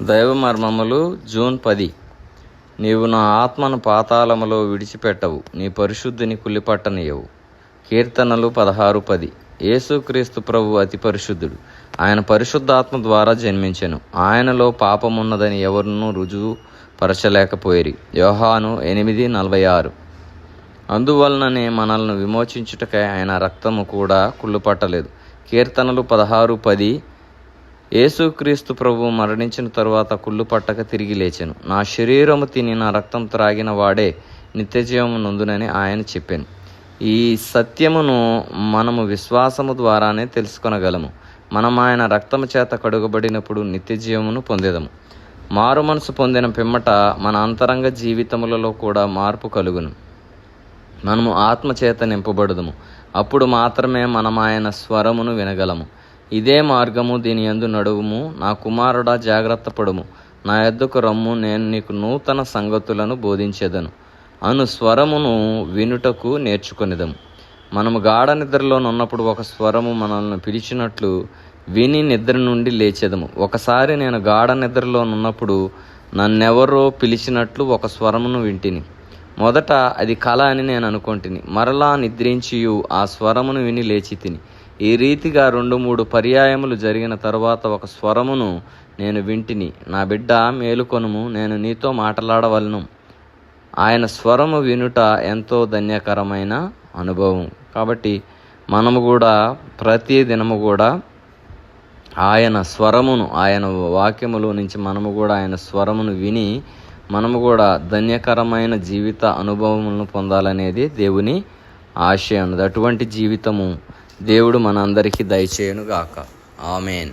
దైవ మర్మములు జూన్ 10. నీవు నా ఆత్మను పాతాళములో విడిచిపెట్టవు, నీ పరిశుద్ధిని కుళ్ళిపట్టనీయవు. కీర్తనలు 16:10. యేసుక్రీస్తు ప్రభు అతి పరిశుద్ధుడు. ఆయన పరిశుద్ధాత్మ ద్వారా జన్మించెను. ఆయనలో పాపమున్నదని ఎవరునూ రుజువు పరచలేకపోయిరి. యోహాను 8:46. అందువలననే మనల్ని విమోచించుటకై ఆయన రక్తము కూడా కుళ్ళుపట్టలేదు. కీర్తనలు 16:10. యేసుక్రీస్తు ప్రభువు మరణించిన తరువాత కుళ్ళు పట్టక తిరిగి లేచెను. నా శరీరము తిని నా రక్తం త్రాగిన వాడే నిత్యజీవము నొందునని ఆయన చెప్పాను. ఈ సత్యమును మనము విశ్వాసము ద్వారానే తెలుసుకొనగలము. మనం ఆయన రక్తము చేత కడుగబడినప్పుడు నిత్యజీవమును పొందేదము. మారు మనసు పొందిన పిమ్మట మన అంతరంగ జీవితములలో కూడా మార్పు కలుగును. మనము ఆత్మ చేత నింపబడుదుము. అప్పుడు మాత్రమే మనం ఆయన స్వరమును వినగలము. ఇదే మార్గము, దీని యందు నడువుము. నా కుమారుడా, జాగ్రత్త పడుము. నా యొద్దకు రమ్ము, నేను నీకు నూతన సంగతులను బోధించెదను అను స్వరమును వినుటకు నేర్చుకొనిదము. మనము గాఢ నిద్రలో ఉన్నప్పుడు ఒక స్వరము మనల్ని పిలిచినట్లు విని నిద్ర నుండి లేచెదము. ఒకసారి నేను గాఢ నిద్రలో ఉన్నప్పుడు నన్నెవరో పిలిచినట్లు ఒక స్వరమును వింటిని. మొదట అది కల అని నేను అనుకొంటిని. మరలా నిద్రించియు ఆ స్వరమును విని లేచి తిని. ఈ రీతిగా 2-3 పర్యాయములు జరిగిన తరువాత ఒక స్వరమును నేను వింటిని. నా బిడ్డ, మేలుకొనుము, నేను నీతో మాట్లాడవలను. ఆయన స్వరము వినుట ఎంతో ధన్యకరమైన అనుభవం. కాబట్టి మనము కూడా ప్రతి దినము కూడా ఆయన స్వరమును, ఆయన వాక్యములో నుంచి మనము కూడా ఆయన స్వరమును విని మనము కూడా ధన్యకరమైన జీవిత అనుభవములను పొందాలనేది దేవుని ఆశయం. అటువంటి జీవితము దేవుడు మనందరికీ దయచేయునుగాక. ఆమేన్.